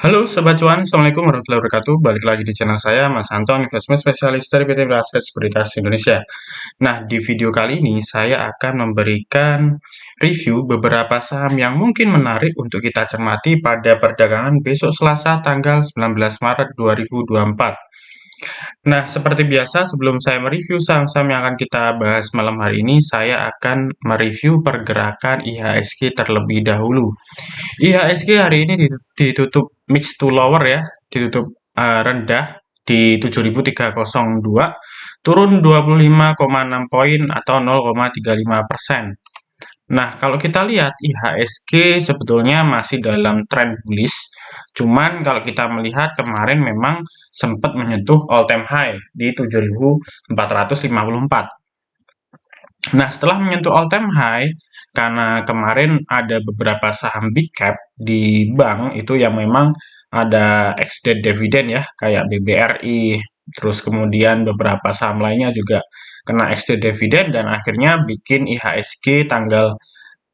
Halo Sobat Cuan, Assalamualaikum warahmatullahi wabarakatuh. Balik lagi di channel saya, Mas Anton, investment spesialis dari PT Aset Sekuritas Indonesia. Nah, di video kali ini saya akan memberikan review beberapa saham yang mungkin menarik untuk kita cermati pada perdagangan besok Selasa tanggal 19 Maret 2024. Nah, seperti biasa, sebelum saya mereview saham-saham yang akan kita bahas malam hari ini, saya akan mereview pergerakan IHSG terlebih dahulu. IHSG hari ini ditutup mix to lower ya, ditutup rendah di 7.302, turun 25,6 poin atau 0,35%. Nah, kalau kita lihat IHSG sebetulnya masih dalam tren bullish. Cuman kalau kita melihat kemarin memang sempat menyentuh all time high di 7.454. Nah, setelah menyentuh all time high, karena kemarin ada beberapa saham big cap di bank itu yang memang ada ex-date dividend ya, kayak BBRI, terus kemudian beberapa saham lainnya juga kena ex-date dividend dan akhirnya bikin IHSG tanggal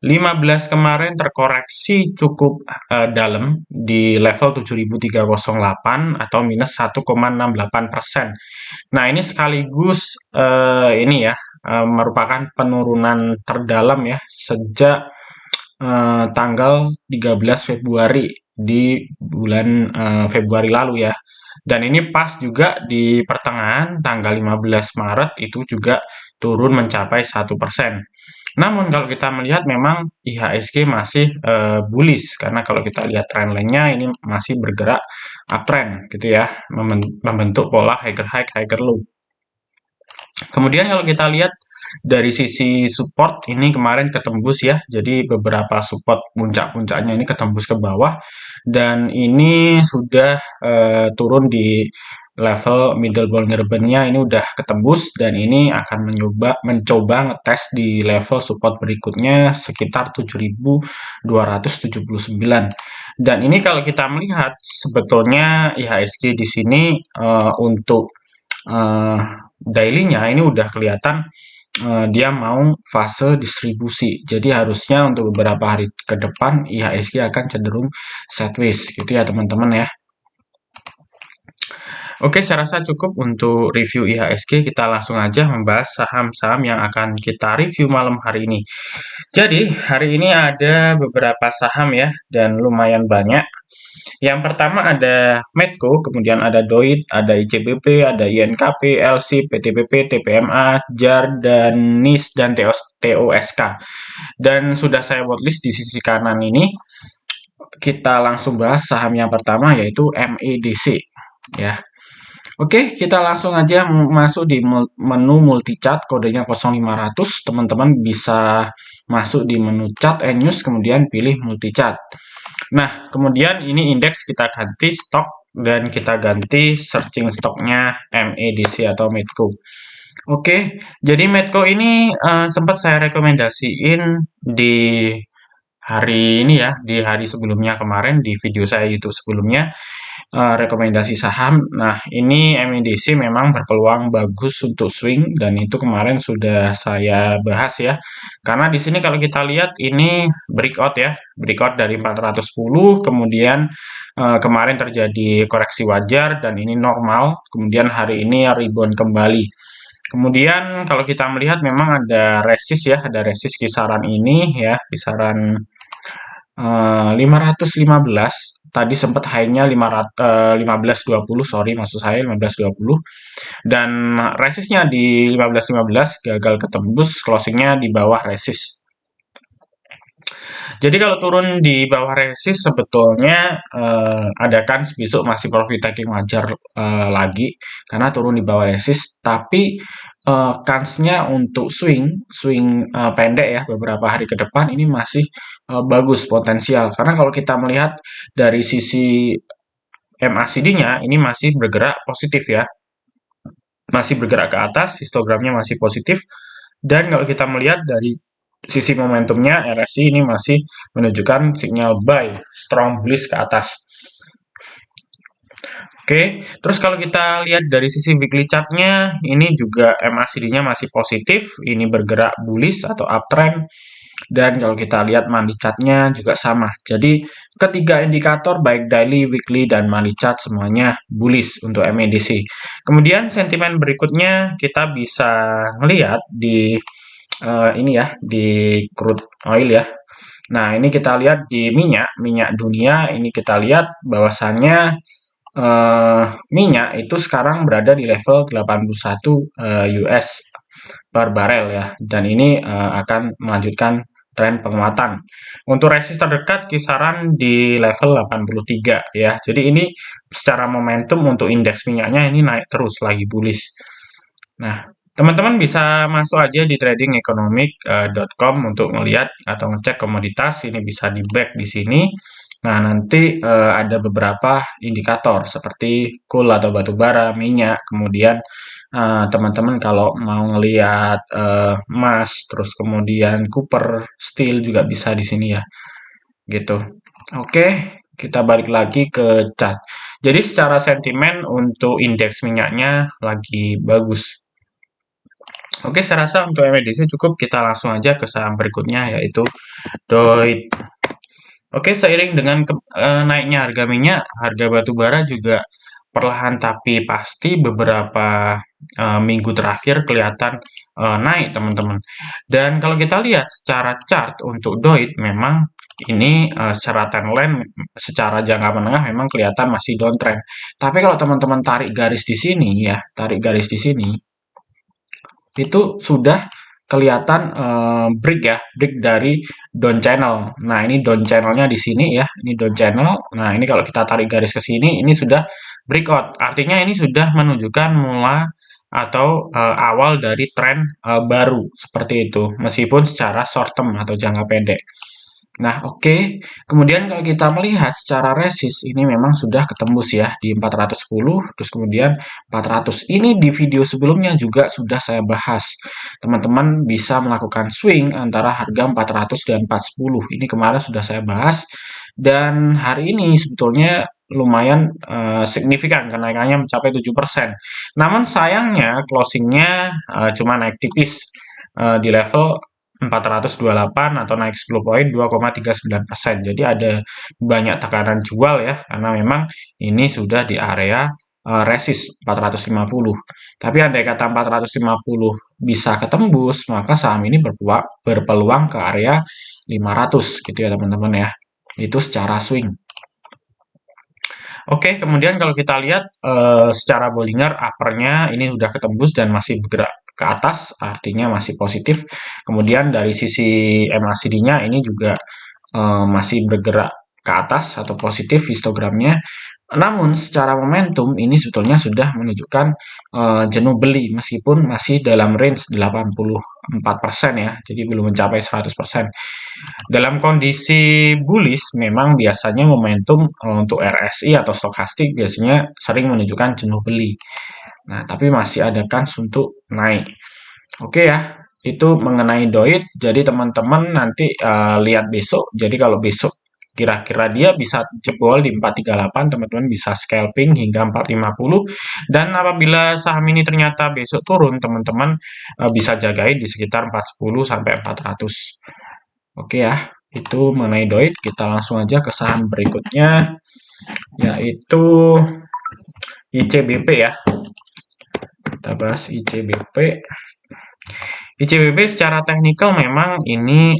15 kemarin terkoreksi cukup dalam di level 7.308 atau minus 1,68%. Nah, ini sekaligus ini ya merupakan penurunan terdalam ya sejak tanggal 13 Februari di bulan Februari lalu ya. Dan ini pas juga di pertengahan tanggal 15 Maret itu juga turun mencapai 1%. Namun kalau kita melihat memang IHSG masih bullish karena kalau kita lihat trendline-nya ini masih bergerak uptrend gitu ya, membentuk pola higher high, higher low. Kemudian kalau kita lihat dari sisi support ini kemarin ketembus ya, jadi beberapa support puncak-puncaknya ini ketembus ke bawah dan ini sudah turun di level middle Bollinger Band-nya ini udah ketembus dan ini akan mencoba ngetes di level support berikutnya sekitar 7.279. Dan ini kalau kita melihat sebetulnya IHSG di sini untuk daily-nya ini udah kelihatan dia mau fase distribusi. Jadi harusnya untuk beberapa hari ke depan IHSG akan cenderung sideways gitu ya teman-teman ya. Oke, saya rasa cukup untuk review IHSG. Kita langsung aja membahas saham-saham yang akan kita review malam hari ini. Jadi, hari ini ada beberapa saham ya, dan lumayan banyak. Yang pertama ada Medco, kemudian ada Doit, ada ICBP, ada INKP, LC, PTBP, TPMA, JAR, dan NIS, dan TOSK. Dan sudah saya whitelist di sisi kanan ini. Kita langsung bahas saham yang pertama yaitu MEDC ya. Oke, kita langsung aja masuk di menu multi-chart, kodenya 0500. Teman-teman bisa masuk di menu chart and news, kemudian pilih multi-chart. Nah, kemudian ini indeks kita ganti stok, dan kita ganti searching stoknya MEDC atau Medco. Oke, jadi Medco ini sempat saya rekomendasiin di hari ini ya, di hari sebelumnya kemarin, di video saya YouTube sebelumnya, rekomendasi saham. Nah, ini MEDC memang berpeluang bagus untuk swing dan itu kemarin sudah saya bahas ya. Karena di sini kalau kita lihat ini breakout ya, breakout dari 410, kemudian kemarin terjadi koreksi wajar dan ini normal, kemudian hari ini rebound kembali. Kemudian kalau kita melihat memang ada resist ya, ada resist kisaran ini ya, kisaran 515. Tadi sempat high-nya 1520, sorry maksud saya 1520. Dan resistnya di 1515 gagal ketembus, closingnya di bawah resist. Jadi kalau turun di bawah resist sebetulnya ada kans besok masih profit taking wajar lagi karena turun di bawah resist, tapi kansnya untuk swing pendek ya beberapa hari ke depan ini masih bagus potensial karena kalau kita melihat dari sisi MACD-nya ini masih bergerak positif ya, masih bergerak ke atas, histogramnya masih positif, dan kalau kita melihat dari sisi momentumnya RSI ini masih menunjukkan sinyal buy, strong bullish ke atas. Oke, terus kalau kita lihat dari sisi weekly chart-nya, ini juga MACD-nya masih positif, ini bergerak bullish atau uptrend. Dan kalau kita lihat monthly chart-nya juga sama. Jadi ketiga indikator baik daily, weekly, dan monthly chart semuanya bullish untuk MEDC. Kemudian sentimen berikutnya kita bisa melihat di ini ya, di crude oil ya. Nah, ini kita lihat di minyak dunia, ini kita lihat bahwasannya minyak itu sekarang berada di level 81 US per barel ya, dan ini akan melanjutkan tren penguatan. Untuk resist terdekat kisaran di level 83 ya. Jadi ini secara momentum untuk indeks minyaknya ini naik terus lagi bullish. Nah, teman-teman bisa masuk aja di tradingeconomic.com untuk melihat atau ngecek komoditas. Ini bisa di back di sini. Nah, nanti ada beberapa indikator seperti coal atau batu bara, minyak, kemudian teman-teman kalau mau ngelihat emas, terus kemudian copper, steel juga bisa di sini ya, gitu. Oke, kita balik lagi ke chart. Jadi secara sentimen untuk indeks minyaknya lagi bagus. Oke, saya rasa untuk MDC cukup. Kita langsung aja ke saham berikutnya yaitu DOIT. Oke, seiring dengan naiknya harga minyak, harga batu bara juga perlahan tapi pasti beberapa minggu terakhir kelihatan naik, teman-teman. Dan kalau kita lihat secara chart untuk DOIT, memang ini secara trendline, secara jangka menengah memang kelihatan masih downtrend. Tapi kalau teman-teman tarik garis di sini ya, tarik garis di sini, itu sudah kelihatan break ya, break dari down channel. Nah, ini down channelnya di sini ya, ini down channel. Nah, ini kalau kita tarik garis ke sini, ini sudah breakout. Artinya ini sudah menunjukkan mula atau awal dari tren baru seperti itu, meskipun secara short term atau jangka pendek. Nah, oke. Kemudian kalau kita melihat secara resist, ini memang sudah ketembus ya di 410, terus kemudian 400. Ini di video sebelumnya juga sudah saya bahas. Teman-teman bisa melakukan swing antara harga 400 dan 410. Ini kemarin sudah saya bahas. Dan hari ini sebetulnya lumayan signifikan kenaikannya mencapai 7%. Namun sayangnya closingnya cuma naik tipis di level 428 atau naik 10 poin 2,39%. Jadi ada banyak tekanan jual ya, karena memang ini sudah di area resist 450. Tapi andai kata 450 bisa ketembus, maka saham ini berpeluang ke area 500 gitu ya teman-teman ya. Itu secara swing. Oke, kemudian kalau kita lihat secara Bollinger uppernya ini sudah ketembus dan masih bergerak ke atas, artinya masih positif. Kemudian dari sisi MACD-nya ini juga masih bergerak ke atas atau positif histogramnya. Namun secara momentum ini sebetulnya sudah menunjukkan jenuh beli meskipun masih dalam range 84% ya, jadi belum mencapai 100%. Dalam kondisi bullish memang biasanya momentum untuk RSI atau stokastik biasanya sering menunjukkan jenuh beli. Nah, tapi masih ada kans untuk naik. Oke ya, itu mengenai DOIT. Jadi teman-teman nanti lihat besok. Jadi kalau besok kira-kira dia bisa jebol di 438, teman-teman bisa scalping hingga 450. Dan apabila saham ini ternyata besok turun, teman-teman bisa jagain di sekitar 410 sampai 400. Oke ya, itu mengenai DOIT. Kita langsung aja ke saham berikutnya, yaitu ICBP ya. Kita bahas ICBP. ICBP secara teknikal memang ini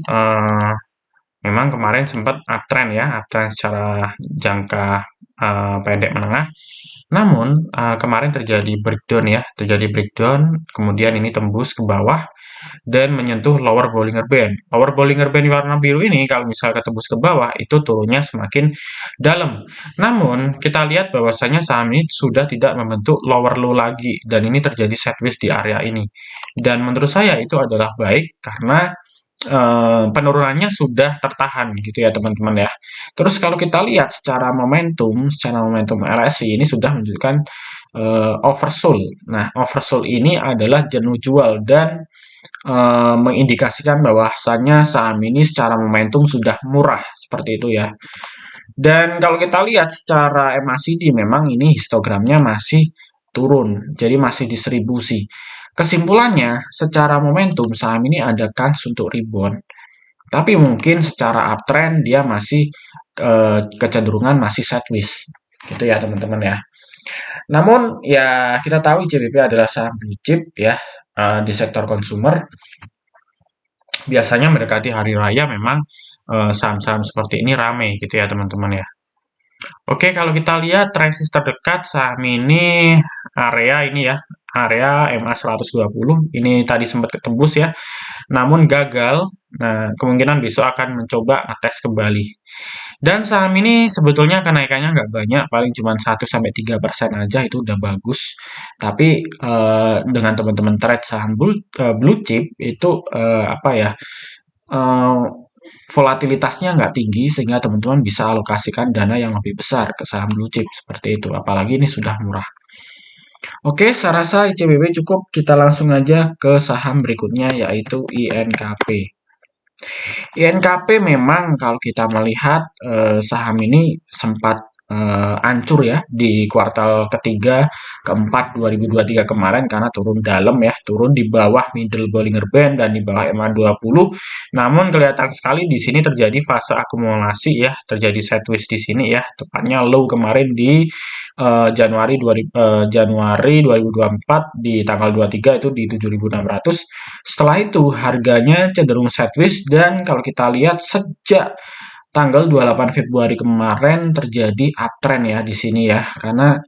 memang kemarin sempat uptrend ya, uptrend secara jangka pendek menengah. Namun kemarin terjadi breakdown ya, kemudian ini tembus ke bawah dan menyentuh lower Bollinger Band. Lower Bollinger Band warna biru ini kalau misalnya ketembus ke bawah itu turunnya semakin dalam. Namun kita lihat bahwasanya saham ini sudah tidak membentuk lower low lagi dan ini terjadi sideways di area ini. Dan menurut saya itu adalah baik karena penurunannya sudah tertahan gitu ya teman-teman ya. Terus kalau kita lihat secara momentum RSI ini sudah menunjukkan oversold. Nah, oversold ini adalah jenuh jual dan mengindikasikan bahwasannya saham ini secara momentum sudah murah seperti itu ya. Dan kalau kita lihat secara MACD memang ini histogramnya masih turun, jadi masih distribusi. Kesimpulannya, secara momentum saham ini ada kans untuk rebound. Tapi mungkin secara uptrend dia masih kecenderungan masih sideways. Gitu ya teman-teman ya. Namun ya kita tahu ICBP adalah saham blue chip ya di sektor consumer. Biasanya mendekati hari raya memang saham-saham seperti ini ramai gitu ya teman-teman ya. Oke, kalau kita lihat resist terdekat saham ini area ini ya, area MA 120 ini tadi sempat ketembus ya, namun gagal. Nah, kemungkinan besok akan mencoba ngetes kembali. Dan saham ini sebetulnya kenaikannya nggak banyak, paling cuma 1-3% aja itu udah bagus. Tapi dengan teman-teman trade saham blue chip itu apa ya? eh, Volatilitasnya nggak tinggi sehingga teman-teman bisa alokasikan dana yang lebih besar ke saham blue chip seperti itu. Apalagi ini sudah murah. Oke, saya rasa ICBP cukup. Kita langsung aja ke saham berikutnya yaitu INKP. INKP memang kalau kita melihat saham ini sempat hancur ya di kuartal ketiga, keempat 2023 kemarin karena turun dalam ya, turun di bawah middle Bollinger Band dan di bawah MA20. Namun kelihatan sekali di sini terjadi fase akumulasi ya, terjadi sideways di sini ya, tepatnya low kemarin di Januari 2024 di tanggal 23 itu di 7.600. Setelah itu harganya cenderung sideways dan kalau kita lihat sejak tanggal 28 Februari kemarin terjadi uptrend ya di sini ya karena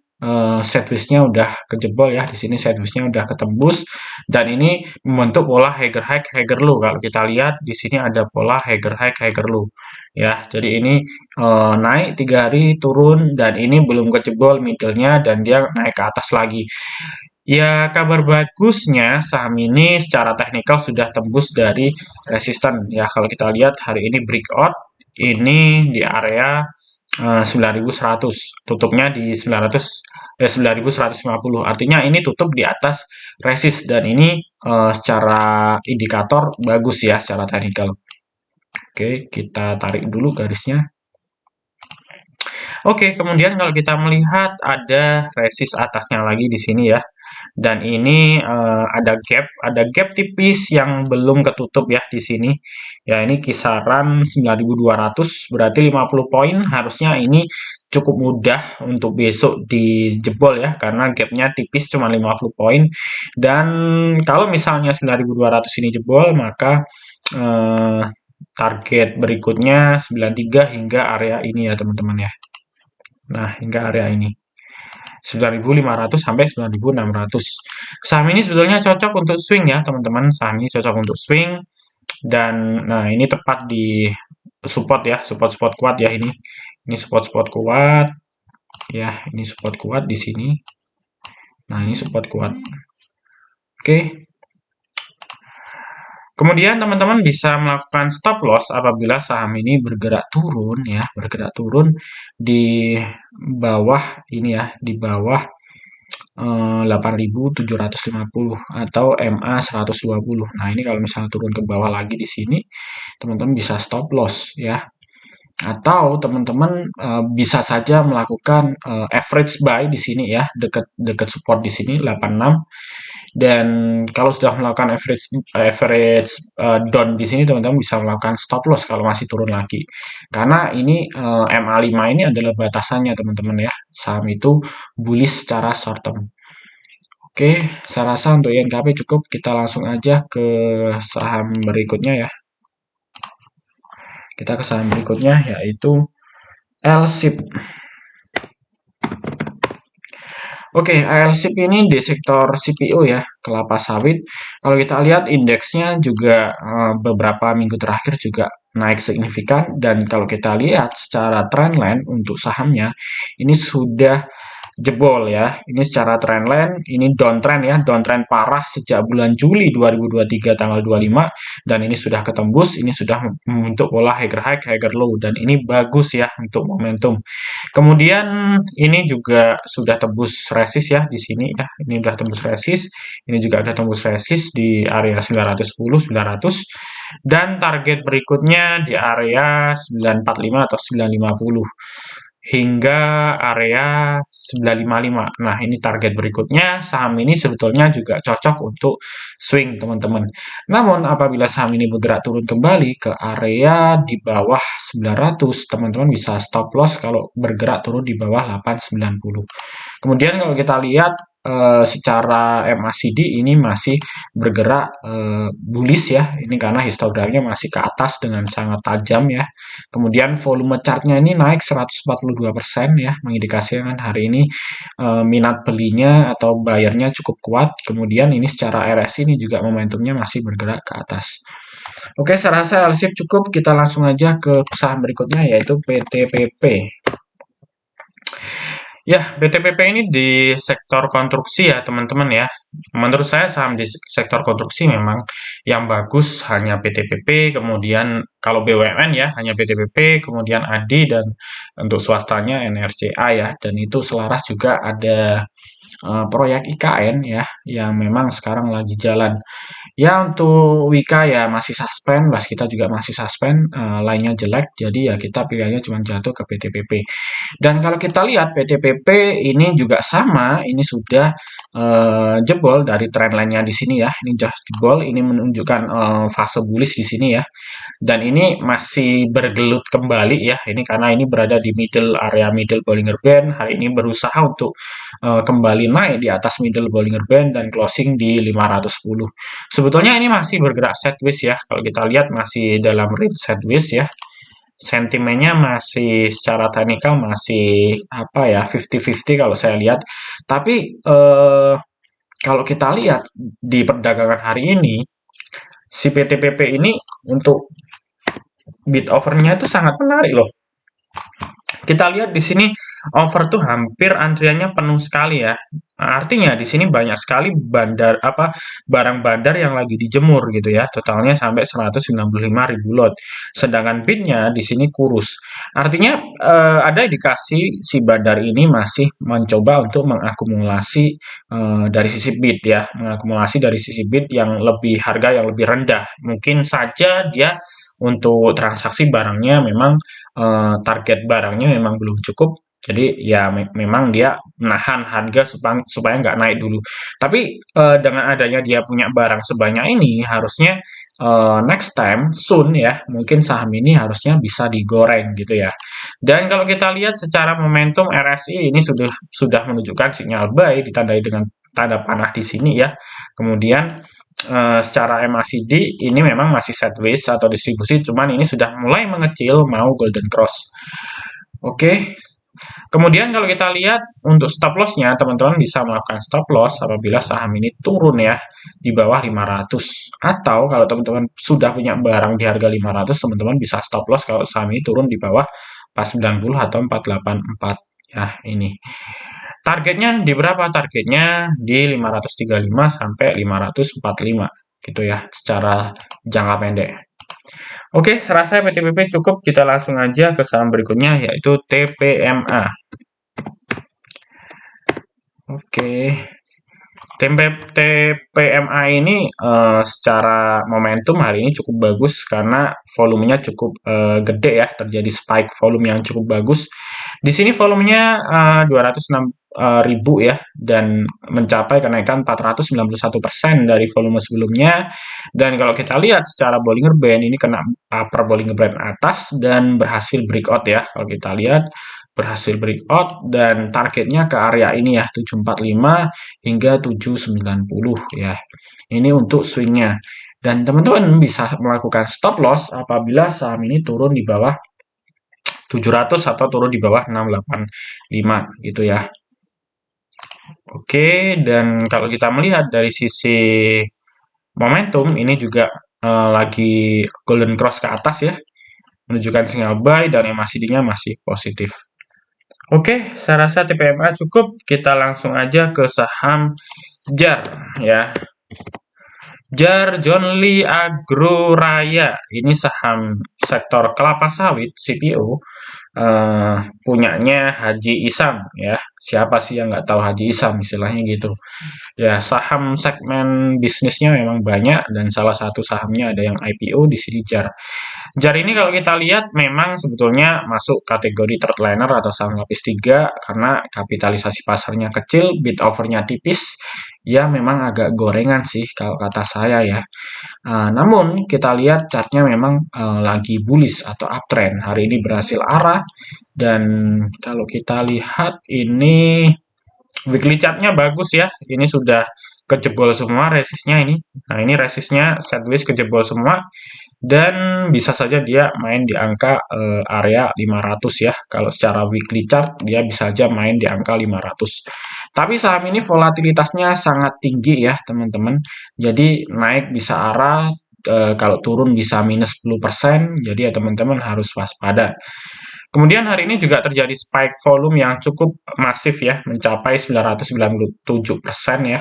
sideways-nya udah kejebol ya di sini sideways-nya udah ketembus dan ini membentuk pola Higher High Higher Low. Kalau kita lihat di sini ada pola Higher High Higher Low ya. Jadi ini naik 3 hari turun dan ini belum kejebol middle-nya dan dia naik ke atas lagi. Ya, kabar bagusnya saham ini secara teknikal sudah tembus dari resisten. Ya, kalau kita lihat hari ini breakout, ini di area 9.100. Tutupnya di 9.150. Artinya ini tutup di atas resist dan ini secara indikator bagus ya secara teknikal. Oke, kita tarik dulu garisnya. Oke, kemudian kalau kita melihat ada resist atasnya lagi di sini ya. Dan ini ada gap tipis yang belum ketutup ya di sini. Ya, ini kisaran 9.200 berarti 50 poin harusnya ini cukup mudah untuk besok dijebol ya karena gapnya tipis cuma 50 poin. Dan kalau misalnya 9.200 ini jebol maka eh, target berikutnya 93 hingga area ini ya teman-teman ya. Nah, hingga area ini. 9.500 sampai 9.600. Saham ini sebetulnya cocok untuk swing ya, teman-teman. Saham ini cocok untuk swing dan nah ini tepat di support ya, support kuat ya ini. Ini support kuat. Ya, ini support kuat di sini. Nah, ini support kuat. Oke. Kemudian teman-teman bisa melakukan stop loss apabila saham ini bergerak turun ya, bergerak turun di bawah ini ya, di bawah 8.750 atau MA 120. Nah, ini kalau misalnya turun ke bawah lagi di sini, teman-teman bisa stop loss ya. Atau teman-teman bisa saja melakukan average buy di sini ya, dekat support di sini 86. Dan kalau sudah melakukan average down di sini teman-teman bisa melakukan stop loss kalau masih turun lagi. Karena ini MA5 ini adalah batasannya teman-teman ya. Saham itu bullish secara short term. Oke, saya rasa untuk INKP cukup. Kita langsung aja ke saham berikutnya ya. Kita ke saham berikutnya yaitu LSIP. Oke, LSIP ini di sektor CPO ya, kelapa sawit. Kalau kita lihat indeksnya juga beberapa minggu terakhir juga naik signifikan dan kalau kita lihat secara trendline untuk sahamnya ini sudah jebol ya. Ini secara trendline ini downtrend ya, downtrend parah sejak bulan Juli 2023 tanggal 25 dan ini sudah ketembus, ini sudah membentuk pola higher high, higher low dan ini bagus ya untuk momentum. Kemudian ini juga sudah tembus resist ya di sini ya. Ini sudah tembus resist, ini juga sudah tembus resist di area 910 900 dan target berikutnya di area 945 atau 950. hingga area 955. Nah, ini target berikutnya. Saham ini sebetulnya juga cocok untuk swing, teman-teman. Namun, apabila saham ini bergerak turun kembali ke area di bawah 900, teman-teman bisa stop loss kalau bergerak turun di bawah 890. Kemudian kalau kita lihat secara MACD ini masih bergerak bullish ya. Ini karena histogramnya masih ke atas dengan sangat tajam ya. Kemudian volume chartnya ini naik 142% ya, mengindikasikan hari ini minat belinya atau bayarnya cukup kuat. Kemudian ini secara RSI ini juga momentumnya masih bergerak ke atas. Oke, saya rasa LSIF cukup. Kita langsung aja ke saham berikutnya yaitu PTPP. Ya, BTPP ini di sektor konstruksi ya, teman-teman ya. Menurut saya saham di sektor konstruksi memang yang bagus hanya PTPP, kemudian kalau BUMN ya hanya PTPP, kemudian ADI, dan untuk swastanya NRCA ya. Dan itu selaras juga ada proyek IKN ya, yang memang sekarang lagi jalan. Ya untuk Wika ya masih suspend, kita juga masih suspend, lainnya jelek, jadi ya kita pilihannya cuma jatuh ke PTPP. Dan kalau kita lihat PTPP ini juga sama, ini sudah jebol dari trendline-nya di sini ya, ini just jebol, ini menunjukkan fase bullish di sini ya. Dan ini masih bergelut kembali ya, ini karena ini berada di middle Bollinger Band, hari ini berusaha untuk kembali naik di atas middle Bollinger Band dan closing di 510. Sebetulnya ini masih bergerak sideways ya. Kalau kita lihat masih dalam range sideways ya. Sentimennya masih secara teknikal masih apa ya 50-50 kalau saya lihat. Tapi kalau kita lihat di perdagangan hari ini si PTPP ini untuk bid overnya itu sangat menarik loh. Kita lihat di sini over tuh hampir antriannya penuh sekali ya. Artinya di sini banyak sekali barang bandar yang lagi dijemur gitu ya. Totalnya sampai 195.000 lot. Sedangkan bidnya di sini kurus. Artinya ada indikasi si bandar ini masih mencoba untuk mengakumulasi dari sisi bid ya, mengakumulasi dari sisi bid yang lebih harga yang lebih rendah. Mungkin saja dia untuk transaksi barangnya memang target barangnya memang belum cukup, jadi ya memang dia menahan harga supaya nggak naik dulu. Tapi dengan adanya dia punya barang sebanyak ini, harusnya next time soon ya, mungkin saham ini harusnya bisa digoreng gitu ya. Dan kalau kita lihat secara momentum RSI ini sudah menunjukkan sinyal buy ditandai dengan tanda panah di sini ya. Kemudian secara MACD ini memang masih sideways atau distribusi, cuman ini sudah mulai mengecil mau golden cross. Oke. Kemudian kalau kita lihat untuk stop loss-nya, teman-teman bisa melakukan stop loss apabila saham ini turun ya di bawah 500. Atau kalau teman-teman sudah punya barang di harga 500, teman-teman bisa stop loss kalau saham ini turun di bawah 490 atau 484 ya ini. Targetnya di berapa? Targetnya di 535 sampai 545 gitu ya secara jangka pendek. Oke, serasa PTPP cukup, kita langsung aja ke saham berikutnya yaitu TPMA. Oke. TPMA ini secara momentum hari ini cukup bagus karena volumenya cukup gede ya, terjadi spike volume yang cukup bagus. Di sini volumenya 206.000 ya, dan mencapai kenaikan 491% dari volume sebelumnya. Dan kalau kita lihat secara Bollinger Band ini kena upper Bollinger Band atas dan berhasil breakout ya. Kalau kita lihat berhasil breakout dan targetnya ke area ini ya 745 hingga 790 ya. Ini untuk swingnya. Dan teman-teman bisa melakukan stop loss apabila saham ini turun di bawah 700 atau turun di bawah 685 gitu ya. Oke, dan kalau kita melihat dari sisi momentum ini juga lagi golden cross ke atas ya, menunjukkan sinyal buy dan MACD-nya masih positif. Oke, saya rasa TPMA cukup. Kita langsung aja ke saham JAR ya. JAR John Lee Agro Raya. Ini saham sektor kelapa sawit CPO. Punyanya Haji Isam ya. Siapa sih yang nggak tahu Haji Isam, istilahnya gitu. Ya, saham segmen bisnisnya memang banyak dan salah satu sahamnya ada yang IPO di sini JAR. JAR ini kalau kita lihat memang sebetulnya masuk kategori third liner atau saham lapis 3 karena kapitalisasi pasarnya kecil, bid offer-nya tipis, ya memang agak gorengan sih kalau kata saya ya. Namun kita lihat chartnya memang lagi bullish atau uptrend. Hari ini berhasil arah dan kalau kita lihat ini weekly chartnya bagus ya. Ini sudah kejebol semua resistnya ini. Nah ini resistnya setlist kejebol semua dan bisa saja dia main di angka area 500 ya. Kalau secara weekly chart dia bisa saja main di angka 500. Tapi saham ini volatilitasnya sangat tinggi ya teman-teman. Jadi naik bisa arah, kalau turun bisa minus 10%. Jadi ya teman-teman harus waspada. Kemudian hari ini juga terjadi spike volume yang cukup masif ya, mencapai 997% ya.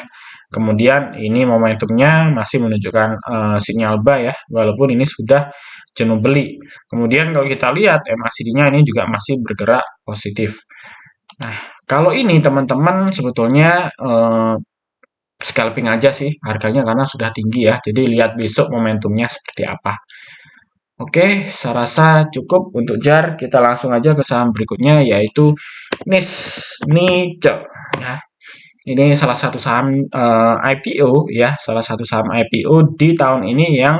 Kemudian ini momentumnya masih menunjukkan sinyal buy ya, walaupun ini sudah jenuh beli. Kemudian kalau kita lihat MACD-nya ini juga masih bergerak positif. Nah, kalau ini teman-teman sebetulnya scalping aja sih harganya karena sudah tinggi ya. Jadi lihat besok momentumnya seperti apa. Oke, saya rasa cukup untuk JAR. Kita langsung aja ke saham berikutnya yaitu Niche ya. Ini salah satu saham IPO ya, salah satu saham IPO di tahun ini yang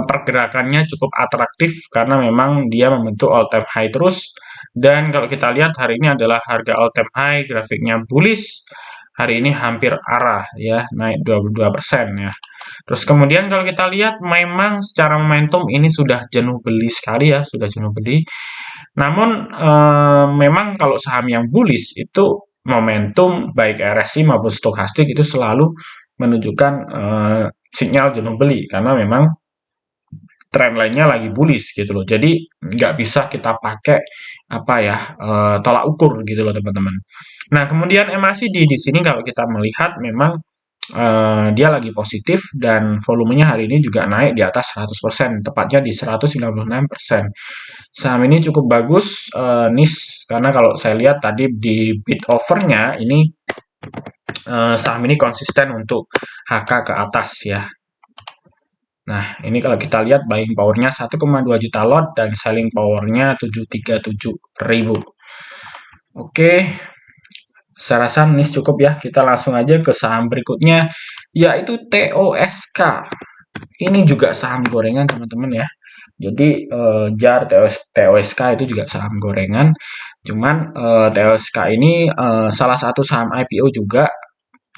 pergerakannya cukup atraktif karena memang dia membentuk all time high terus. Dan kalau kita lihat hari ini adalah harga all time high, grafiknya bullish. Hari ini hampir arah ya, naik 22% ya. Terus kemudian kalau kita lihat memang secara momentum ini sudah jenuh beli sekali ya, sudah jenuh beli. Namun memang kalau saham yang bullish itu momentum baik RSI maupun stokastik itu selalu menunjukkan sinyal jenuh beli karena memang tren lainnya lagi bullish gitu loh. Jadi nggak bisa kita pakai apa ya tolak ukur gitu loh teman-teman. Nah kemudian MACD di sini kalau kita melihat memang dia lagi positif dan volumenya hari ini juga naik di atas 100%, tepatnya di 196%. Saham ini cukup bagus niche karena kalau saya lihat tadi di bid offer-nya ini saham ini konsisten untuk HK ke atas ya. Nah, ini kalau kita lihat buying power-nya 1,2 juta lot dan selling power-nya 737.000. Oke, saya rasa niche cukup ya. Kita langsung aja ke saham berikutnya, yaitu TOSK. Ini juga saham gorengan teman-teman ya. Jadi JAR, TOSK itu juga saham gorengan. Cuman TOSK ini salah satu saham IPO juga.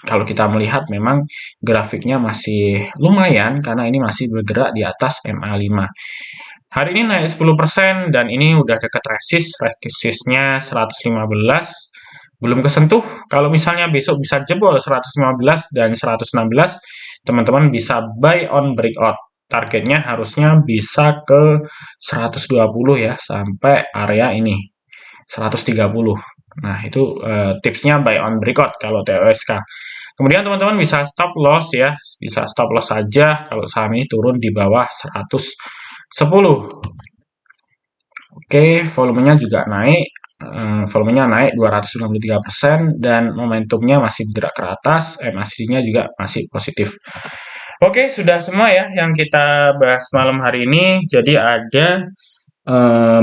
Kalau kita melihat memang grafiknya masih lumayan karena ini masih bergerak di atas MA5. Hari ini naik 10% dan ini udah dekat resistnya 115. Belum kesentuh. Kalau misalnya besok bisa jebol 115 dan 116, teman-teman bisa buy on breakout. Targetnya harusnya bisa ke 120 ya, sampai area ini 130. Nah, itu tipsnya buy on breakout kalau TOSK. Kemudian teman-teman bisa stop loss ya, bisa stop loss saja kalau saham ini turun di bawah 110. Oke, volumenya juga naik. Volumenya naik 293% dan momentumnya masih bergerak ke atas, MACD-nya juga masih positif. Oke, sudah semua ya yang kita bahas malam hari ini. Jadi ada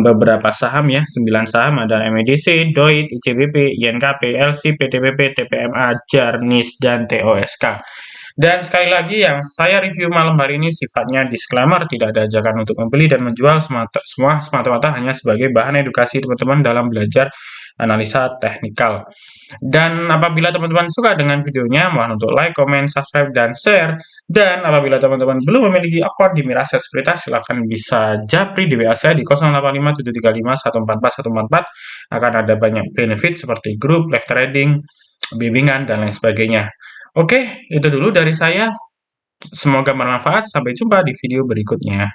beberapa saham ya, 9 saham, ada MEDC, DOIT, ICBP, INKP, LC, PTBP, TPMA, JAR, NIS, dan TOSK. Dan sekali lagi yang saya review malam hari ini sifatnya disclaimer, tidak ada ajakan untuk membeli dan menjual, semua semata-mata hanya sebagai bahan edukasi teman-teman dalam belajar analisa teknikal. Dan apabila teman-teman suka dengan videonya, mohon untuk like, comment, subscribe, dan share. Dan apabila teman-teman belum memiliki akun di Mirasat Sekuritas, silahkan bisa japri di WA saya di 085735144144. Akan ada banyak benefit seperti grup, live trading, bimbingan, dan lain sebagainya. Oke, itu dulu dari saya. Semoga bermanfaat. Sampai jumpa di video berikutnya.